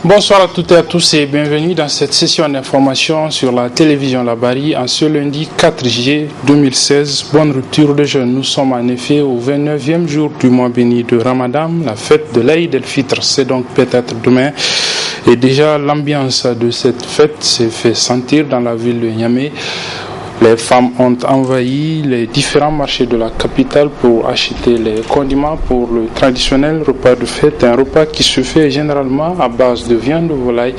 Bonsoir à toutes et à tous et bienvenue dans cette session d'information sur la télévision La Bari en ce lundi 4 juillet 2016. Bonne rupture de jeûne. Nous sommes en effet au 29e jour du mois béni de Ramadan, la fête de l'Aïd el-Fitr. C'est donc peut-être demain. Et déjà l'ambiance de cette fête s'est fait sentir dans la ville de Niamey. Les femmes ont envahi les différents marchés de la capitale pour acheter les condiments pour le traditionnel repas de fête, un repas qui se fait généralement à base de viande de volaille.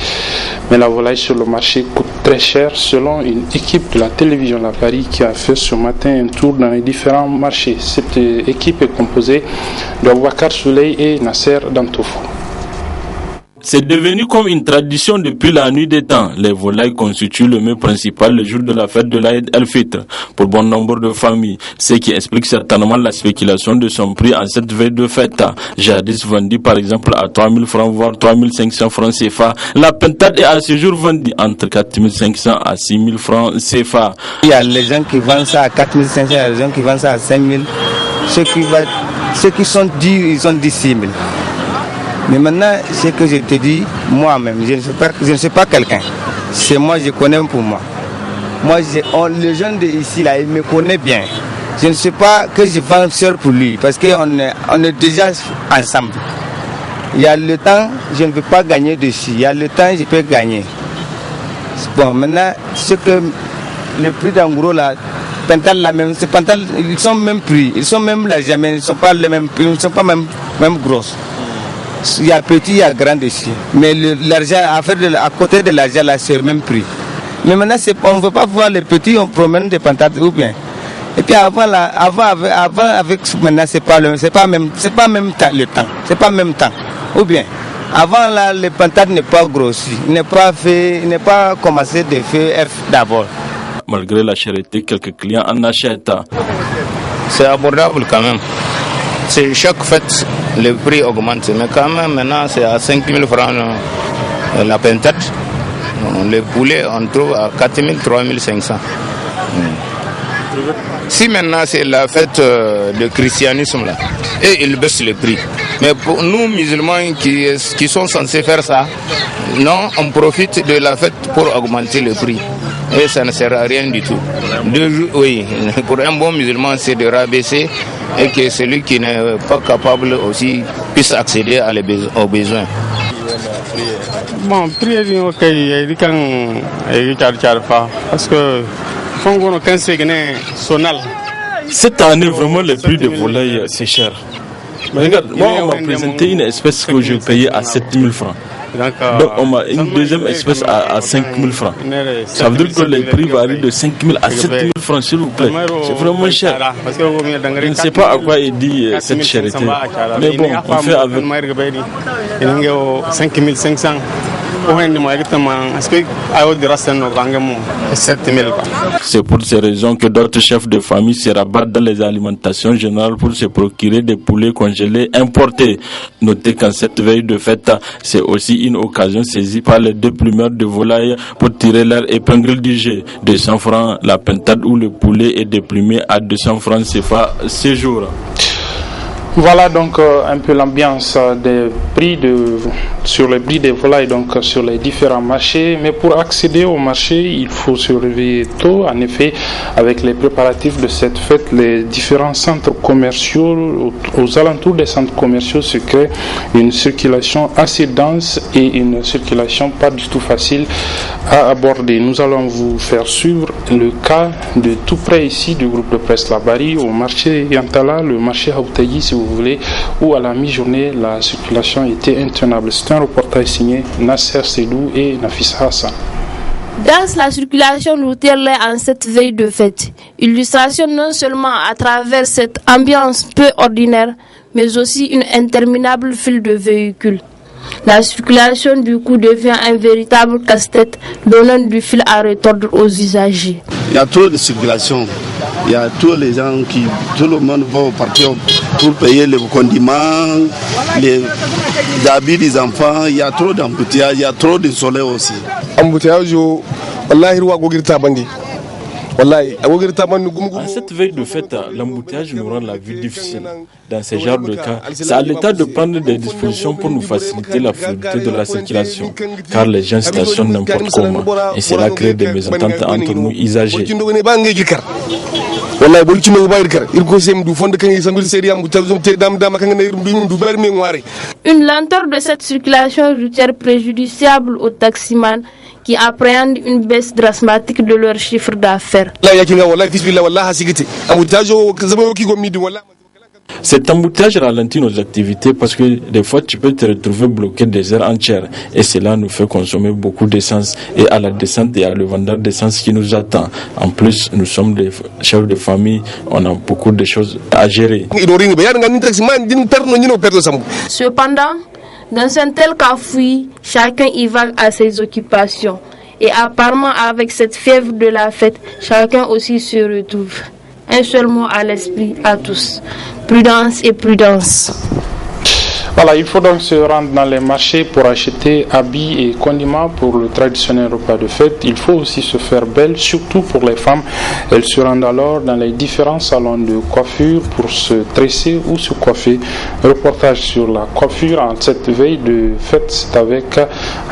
Mais la volaille sur le marché coûte très cher selon une équipe de la télévision La Bari qui a fait ce matin un tour dans les différents marchés. Cette équipe est composée d'Aboubacar Souley et Nasser Dantoufou. C'est devenu comme une tradition depuis la nuit des temps. Les volailles constituent le mets principal le jour de la fête de l'Aïd el-Fitr pour bon nombre de familles, ce qui explique certainement la spéculation de son prix en cette veille de fête. Jadis vendu par exemple à 3 000 francs voire 3 500 francs CFA. La pintade est à ce jour vendue entre 4 500 à 6 000 francs CFA. Il y a les gens qui vendent ça à 4 500, il y a les gens qui vendent ça à 5 000. Ceux qui sont durs, ils ont dit 6 000. Mais maintenant, ce que je te dis, moi-même, je ne suis pas quelqu'un. C'est moi, je connais pour moi. Le jeune d'ici, là, il me connaît bien. Je ne sais pas que je vends seul pour lui, parce qu'on est déjà ensemble. Il y a le temps, je ne peux pas gagner dessus. Il y a le temps, je peux gagner. Bon, maintenant, ce que le prix d'en gros, là, Pental, là, même, ces Pental, ils sont même prix. Ils sont même l'argent, mais ils ne sont pas les mêmes prix, ils ne sont pas même grosses. Il y a petit, il y a grand dessus. Mais l'argent, à côté de l'argent, là, c'est le même prix. Mais maintenant, on ne veut pas voir les petits, on promène des pantades ou bien. Et puis avant avec maintenant, c'est pas même le temps. C'est pas même temps. Ou bien, avant là, les pantades n'est pas grossi. Il n'est pas commencé de faire d'abord. Malgré la charité, quelques clients en achètent. C'est abordable quand même. C'est chaque fête, le prix augmente. Mais quand même, maintenant, c'est à 5 000 francs la pintade. Les poulets, on trouve à 4 000, 3 500. Si maintenant, c'est la fête du christianisme, là, et ils baissent le prix. Mais pour nous, musulmans, qui sont censés faire ça, non, on profite de la fête pour augmenter le prix. Et ça ne sert à rien du tout. Oui, pour un bon musulman, c'est de rabaisser et que celui qui n'est pas capable aussi puisse accéder aux besoins. Bon, prière, ok, il parce que cette année, vraiment, le prix de volaille, c'est cher. Mais regarde, moi, on m'a présenté une espèce que je payais à 7 000 francs. Donc on a une deuxième espèce à 5 000 francs. Ça veut dire que les prix varient de 5 000 à 7 000 francs, s'il vous plaît. C'est vraiment cher. Je ne sais pas à quoi il dit cette charité. Mais bon, on fait avec. 5 500. C'est pour ces raisons que d'autres chefs de famille se rabattent dans les alimentations générales pour se procurer des poulets congelés importés. Notez qu'en cette veille de fête, c'est aussi une occasion saisie par les deux plumeurs de volaille pour tirer leur épingle du jeu. 200 francs la pintade ou le poulet est déplumé à 200 francs CFA ce jour. Voilà donc un peu l'ambiance des prix sur les prix des volailles donc sur les différents marchés. Mais pour accéder au marché, il faut se réveiller tôt. En effet, avec les préparatifs de cette fête, les différents centres commerciaux, aux alentours des centres commerciaux se crée une circulation assez dense et une circulation pas du tout facile à aborder. Nous allons vous faire suivre le cas de tout près ici du groupe de presse La Bari au marché Yantala, le marché Haoutayi si vous voulez, où à la mi-journée la circulation était intenable. C'est un reportage signé Nasser Sedou et Nafisa Hassan. Dans la circulation routière en cette veille de fête, illustration non seulement à travers cette ambiance peu ordinaire, mais aussi une interminable file de véhicules. La circulation du coup devient un véritable casse-tête, donnant du fil à retordre aux usagers. Il y a trop de circulation. Il y a tous les gens tout le monde va partir pour payer les condiments, les habits des enfants. Il y a trop d'embouteillages, il y a trop de soleil aussi. Embouteillage, wallahi ruwa gogirta bandi. En cette veille de fête, l'embouteillage nous rend la vie difficile. Dans ce genre de cas, c'est à l'État de prendre des dispositions pour nous faciliter la fluidité de la circulation, car les gens stationnent n'importe comment et cela crée des mésententes entre nous usagers. Une lenteur de cette circulation routière préjudiciable aux taximans qui appréhendent une baisse dramatique de leur chiffre d'affaires. Cet embouteillage ralentit nos activités parce que des fois tu peux te retrouver bloqué des heures entières et cela nous fait consommer beaucoup d'essence et à la descente il y a le vendeur d'essence qui nous attend. En plus, nous sommes des chefs de famille, on a beaucoup de choses à gérer. Cependant, dans un tel cafouille, chacun y va à ses occupations. Et apparemment, avec cette fièvre de la fête, chacun aussi se retrouve. Un seul mot à l'esprit à tous. Prudence et prudence. Voilà, il faut donc se rendre dans les marchés pour acheter habits et condiments pour le traditionnel repas de fête. Il faut aussi se faire belle, surtout pour les femmes. Elles se rendent alors dans les différents salons de coiffure pour se tresser ou se coiffer. Reportage sur la coiffure en cette veille de fête, c'est avec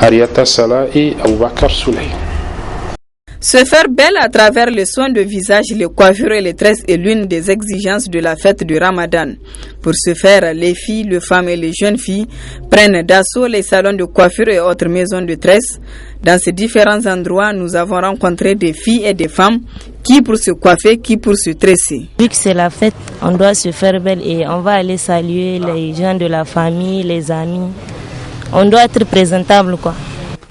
Ariata Salah et Aboubakar Souley. Se faire belle à travers les soins de visage, les coiffures et les tresses est l'une des exigences de la fête du Ramadan. Pour ce faire, les filles, les femmes et les jeunes filles prennent d'assaut les salons de coiffure et autres maisons de tresses. Dans ces différents endroits, nous avons rencontré des filles et des femmes qui pour se coiffer, qui pour se tresser. Vu que c'est la fête, on doit se faire belle et on va aller saluer les gens de la famille, les amis. On doit être présentable, quoi.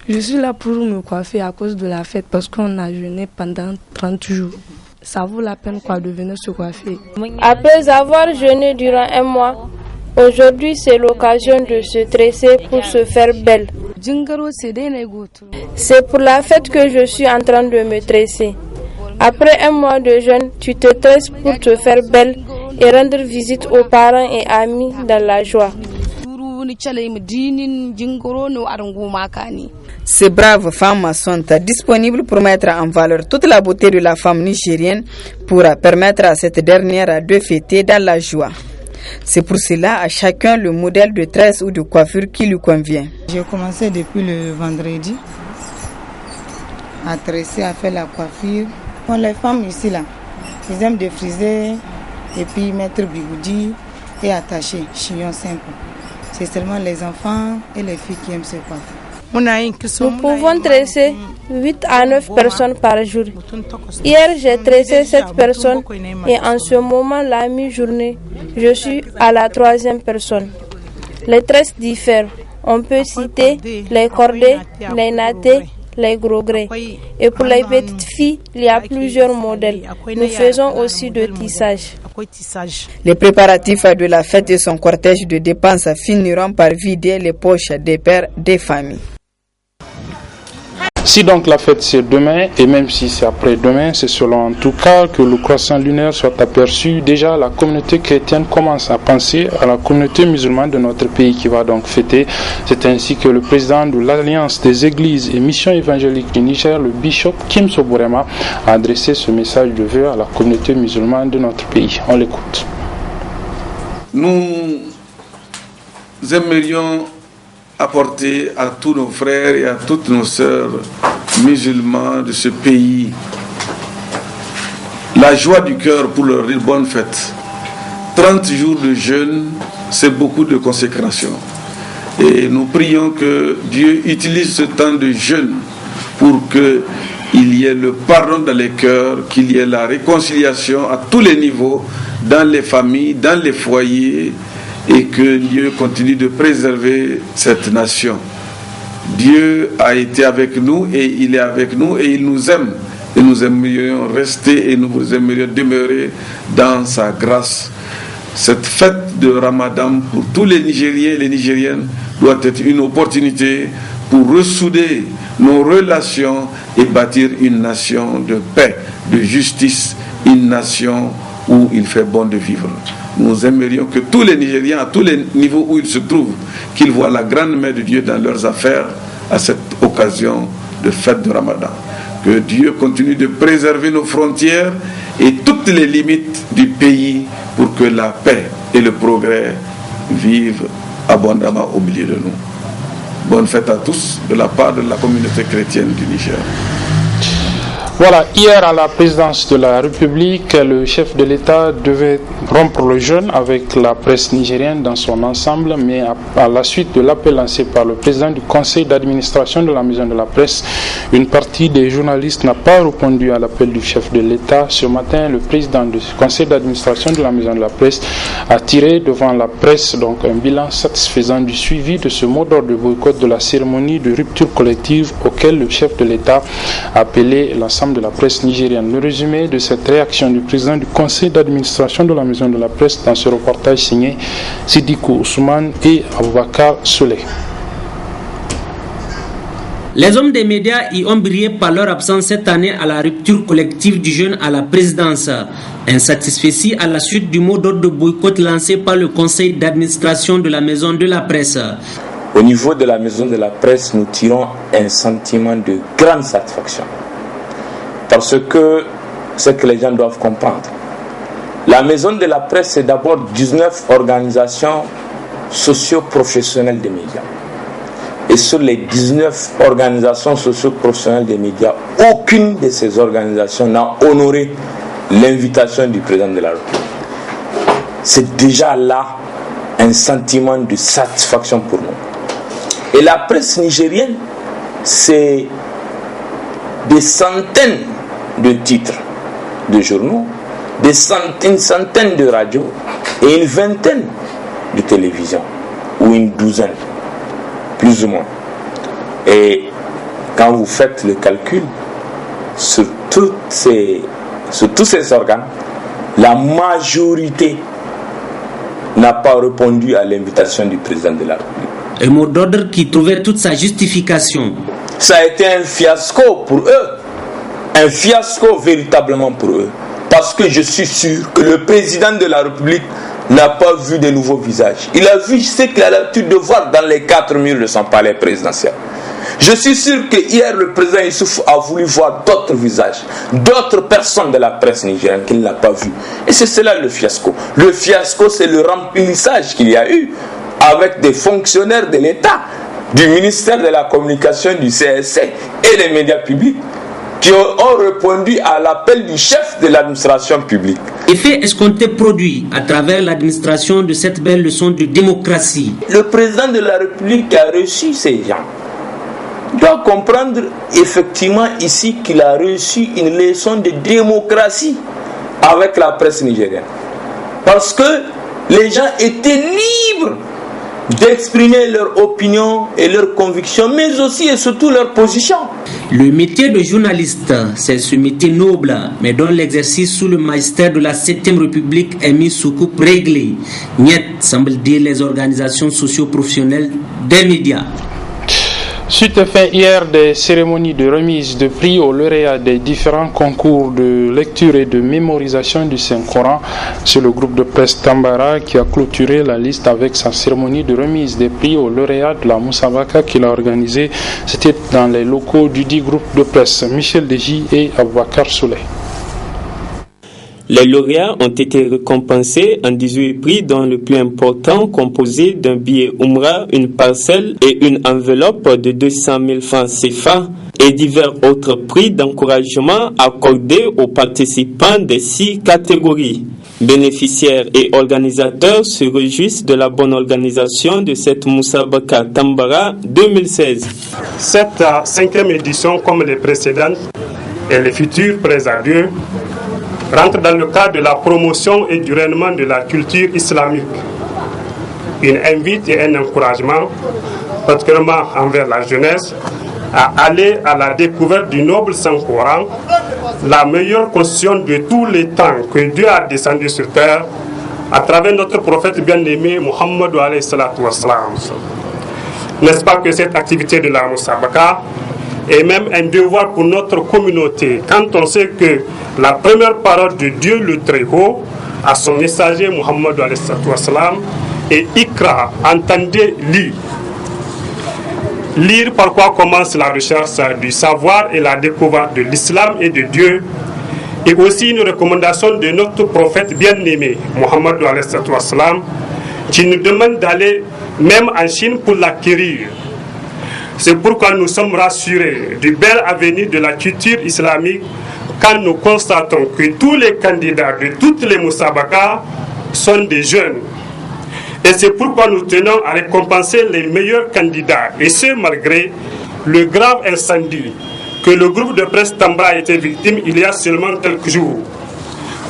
Je suis là pour me coiffer à cause de la fête parce qu'on a jeûné pendant 30 jours. Ça vaut la peine quoi de venir se coiffer. Après avoir jeûné durant un mois, aujourd'hui c'est l'occasion de se tresser pour se faire belle. C'est pour la fête que je suis en train de me tresser. Après un mois de jeûne, tu te tresses pour te faire belle et rendre visite aux parents et amis dans la joie. Ces braves femmes sont disponibles pour mettre en valeur toute la beauté de la femme nigérienne pour permettre à cette dernière de fêter dans la joie. C'est pour cela à chacun le modèle de tresse ou de coiffure qui lui convient. J'ai commencé depuis le vendredi à tresser, à faire la coiffure. Bon, les femmes ici là, ils aiment défriser et puis mettre bigoudi et attacher chignon simple. C'est seulement les enfants et les filles qui aiment se coiffer. Nous pouvons tresser 8 à 9 personnes par jour. Hier, j'ai tressé 7 personnes et en ce moment, la mi-journée, je suis à la 3e personne. Les tresses diffèrent. On peut citer les cordées, les nattés, les gros grès. Et pour les petites filles, il y a plusieurs modèles. Nous faisons aussi de tissage. Les préparatifs de la fête et son cortège de dépenses finiront par vider les poches des pères des familles. Si donc la fête c'est demain, et même si c'est après-demain, c'est selon en tout cas que le croissant lunaire soit aperçu. Déjà, la communauté chrétienne commence à penser à la communauté musulmane de notre pays qui va donc fêter. C'est ainsi que le président de l'Alliance des Églises et Missions évangéliques du Niger, le bishop Kim Soborema, a adressé ce message de vœux à la communauté musulmane de notre pays. On l'écoute. Nous aimerions apporter à tous nos frères et à toutes nos sœurs musulmans de ce pays la joie du cœur pour leur bonne fête. 30 jours de jeûne, c'est beaucoup de consécration. Et nous prions que Dieu utilise ce temps de jeûne pour qu'il y ait le pardon dans les cœurs, qu'il y ait la réconciliation à tous les niveaux, dans les familles, dans les foyers, et que Dieu continue de préserver cette nation. Dieu a été avec nous et il est avec nous et il nous aime. Et nous aimerions rester et nous aimerions demeurer dans sa grâce. Cette fête de Ramadan pour tous les Nigériens et les Nigériennes doit être une opportunité pour ressouder nos relations et bâtir une nation de paix, de justice, une nation où il fait bon de vivre. Nous aimerions que tous les Nigériens, à tous les niveaux où ils se trouvent, qu'ils voient la grande main de Dieu dans leurs affaires à cette occasion de fête de Ramadan. Que Dieu continue de préserver nos frontières et toutes les limites du pays pour que la paix et le progrès vivent abondamment au milieu de nous. Bonne fête à tous de la part de la communauté chrétienne du Niger. Voilà, hier à la présidence de la République, le chef de l'État devait rompre le jeûne avec la presse nigérienne dans son ensemble, mais à la suite de l'appel lancé par le président du conseil d'administration de la Maison de la Presse, une partie des journalistes n'a pas répondu à l'appel du chef de l'État. Ce matin, le président du conseil d'administration de la Maison de la Presse a tiré devant la presse donc un bilan satisfaisant du suivi de ce mot d'ordre de boycott de la cérémonie de rupture collective auquel le chef de l'État a appelé l'ensemble de la presse nigérienne. Le résumé de cette réaction du président du conseil d'administration de la Maison de la Presse dans ce reportage signé Sidikou Ousmane et Aboubakar Souley. Les hommes des médias y ont brillé par leur absence cette année à la rupture collective du jeûne à la présidence. Insatisfaits à la suite du mot d'ordre de boycott lancé par le conseil d'administration de la Maison de la Presse. Au niveau de la Maison de la Presse, nous tirons un sentiment de grande satisfaction. Parce que ce que les gens doivent comprendre. La Maison de la Presse, c'est d'abord 19 organisations socio-professionnelles des médias. Et sur les 19 organisations socio-professionnelles des médias, aucune de ces organisations n'a honoré l'invitation du président de la République. C'est déjà là un sentiment de satisfaction pour nous. Et la presse nigérienne, c'est des centaines de titres de journaux, des centaines de radios et une vingtaine de télévisions, ou une douzaine, plus ou moins. Et quand vous faites le calcul sur tous ces organes, la majorité n'a pas répondu à l'invitation du président de la République. Un mot d'ordre qui trouvait toute sa justification. Ça a été un fiasco pour eux. Un fiasco véritablement pour eux. Parce que je suis sûr que le président de la République n'a pas vu de nouveaux visages. Il a vu ce qu'il a l'habitude de voir dans les 4 murs de son palais présidentiel. Je suis sûr que hier le président Issoufou a voulu voir d'autres visages, d'autres personnes de la presse nigérienne qu'il n'a pas vu. Et c'est cela le fiasco. Le fiasco, c'est le remplissage qu'il y a eu avec des fonctionnaires de l'État, du ministère de la Communication, du CSC et des médias publics qui ont répondu à l'appel du chef de l'administration publique. Effet escompté produit à travers l'administration de cette belle leçon de démocratie. Le président de la République a reçu ces gens. Il doit comprendre effectivement ici qu'il a reçu une leçon de démocratie avec la presse nigérienne. Parce que les gens étaient libres d'exprimer leur opinion et leurs convictions, mais aussi et surtout leur position. Le métier de journaliste, c'est ce métier noble, mais dont l'exercice sous le magistère de la 7e République est mis sous coupe réglée. Niet, semble dire les organisations socio-professionnelles des médias. Suite fin hier des cérémonies de remise de prix aux lauréats des différents concours de lecture et de mémorisation du Saint-Coran, c'est le groupe de presse Tambara qui a clôturé la liste avec sa cérémonie de remise des prix aux lauréats de la Moussabaka qu'il a organisée. C'était dans les locaux du dit groupe de presse. Michel Deji et Aboubakar Souley. Les lauréats ont été récompensés en 18 prix, dont le plus important composé d'un billet Umrah, une parcelle et une enveloppe de 200 000 francs CFA et divers autres prix d'encouragement accordés aux participants des 6 catégories. Bénéficiaires et organisateurs se réjouissent de la bonne organisation de cette Moussabaka Tambara 2016. Cette 5e édition, comme les précédentes et les futures près à Dieu, rentre dans le cadre de la promotion et du rayonnement de la culture islamique. Une invite et un encouragement, particulièrement envers la jeunesse, à aller à la découverte du noble Saint-Coran, la meilleure constitution de tous les temps que Dieu a descendu sur terre à travers notre prophète bien-aimé Muhammad alayhi salatu wassalam. N'est-ce pas que cette activité de la Moussabaka est même un devoir pour notre communauté, quand on sait que la première parole de Dieu le Très-Haut à son messager Muhammad alayhi salatu wassalam est Ikra, entendez, lis. Lire par quoi commence la recherche du savoir et la découverte de l'islam et de Dieu, et aussi une recommandation de notre prophète bien-aimé, Mohammed wassalam, qui nous demande d'aller même en Chine pour l'acquérir. C'est pourquoi nous sommes rassurés du bel avenir de la culture islamique quand nous constatons que tous les candidats de toutes les Moussabakas sont des jeunes. Et c'est pourquoi nous tenons à récompenser les meilleurs candidats, et ce malgré le grave incendie que le groupe de presse Tambra a été victime il y a seulement quelques jours.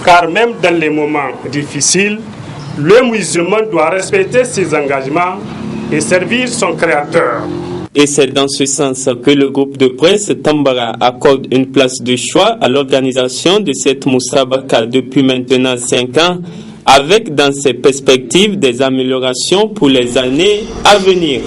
Car même dans les moments difficiles, le musulman doit respecter ses engagements et servir son créateur. Et c'est dans ce sens que le groupe de presse Tambara accorde une place de choix à l'organisation de cette Moussabaka depuis maintenant 5 ans, avec dans ses perspectives des améliorations pour les années à venir.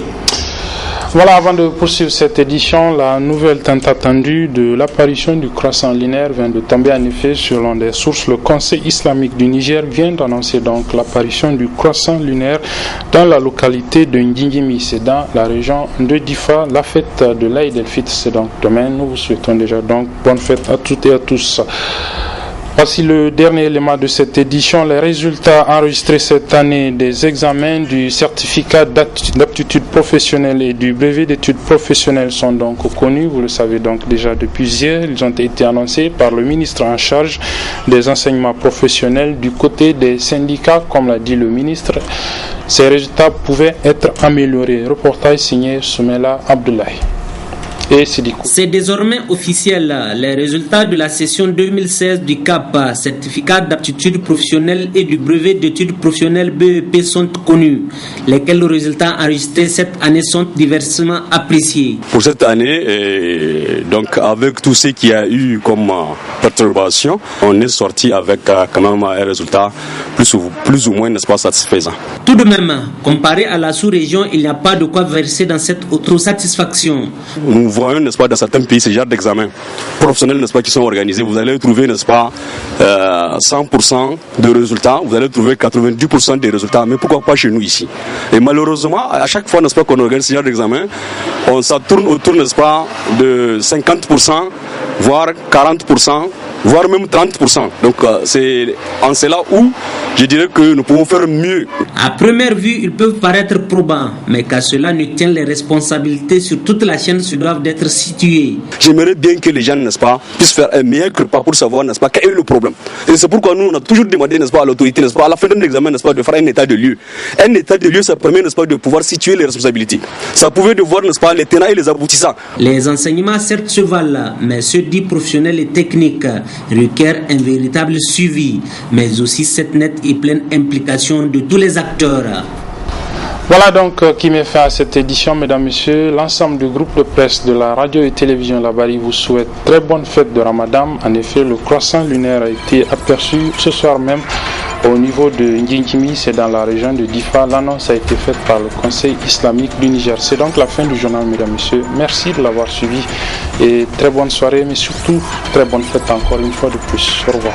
Voilà, avant de poursuivre cette édition, la nouvelle tant attendue de l'apparition du croissant lunaire vient de tomber. En effet, selon des sources, le Conseil islamique du Niger vient d'annoncer donc l'apparition du croissant lunaire dans la localité de Ngingimi, c'est dans la région de Difa. La fête de l'Aïd el-Fitr, c'est donc demain. Nous vous souhaitons déjà donc bonne fête à toutes et à tous. Voici le dernier élément de cette édition. Les résultats enregistrés cette année des examens du certificat d'aptitude professionnelle et du brevet d'études professionnelles sont donc connus. Vous le savez donc déjà depuis hier. Ils ont été annoncés par le ministre en charge des enseignements professionnels du côté des syndicats. Comme l'a dit le ministre, ces résultats pouvaient être améliorés. Reportage signé Soumela Abdoulaye. C'est désormais officiel. Les résultats de la session 2016 du CAP, certificat d'aptitude professionnelle et du brevet d'études professionnelles BEP sont connus. Lesquels résultats enregistrés cette année sont diversement appréciés. Pour cette année, donc avec tout ce qu'il y a eu comme perturbation, on est sorti avec quand même un résultat plus ou moins, n'est-ce pas, satisfaisant. Tout de même, comparé à la sous-région, il n'y a pas de quoi verser dans cette autosatisfaction. Nous voyons, n'est-ce pas, dans certains pays, ce genre d'examens professionnels, n'est-ce pas, qui sont organisés, vous allez trouver, n'est-ce pas, 100% de résultats, vous allez trouver 90% des résultats, mais pourquoi pas chez nous ici? Et malheureusement, à chaque fois, n'est-ce pas, qu'on organise ce genre d'examen, ça tourne autour, n'est-ce pas, de 50%, voire 40%, voire même 30%. Donc c'est en cela où je dirais que nous pouvons faire mieux. À première vue, ils peuvent paraître probants, mais qu'à cela ne tient, les responsabilités sur toute la chaîne se doivent d'être situées. J'aimerais bien que les gens, n'est-ce pas, puissent faire un meilleur repas pour savoir, n'est-ce pas, quel est le problème. Et c'est pourquoi nous, on a toujours demandé, n'est-ce pas, à l'autorité, n'est-ce pas, à la fin d'un examen, n'est-ce pas, de faire un état de lieu. Un état de lieu, ça permet, n'est-ce pas, de pouvoir situer les responsabilités. Ça pouvait de voir, n'est-ce pas, les tenants et les aboutissants. Les enseignements, certes, se valent, mais ceux dits professionnels et techniques requièrent un véritable suivi, mais aussi cette nette et pleine implication de tous les acteurs. Voilà donc qui met fin à cette édition, mesdames, messieurs. L'ensemble du groupe de presse de la radio et télévision Labari vous souhaite très bonne fête de Ramadan. En effet, le croissant lunaire a été aperçu ce soir même au niveau de Ngingimi, c'est dans la région de Difa. L'annonce a été faite par le Conseil islamique du Niger. C'est donc la fin du journal, mesdames, messieurs. Merci de l'avoir suivi et très bonne soirée, mais surtout très bonne fête encore une fois de plus. Au revoir.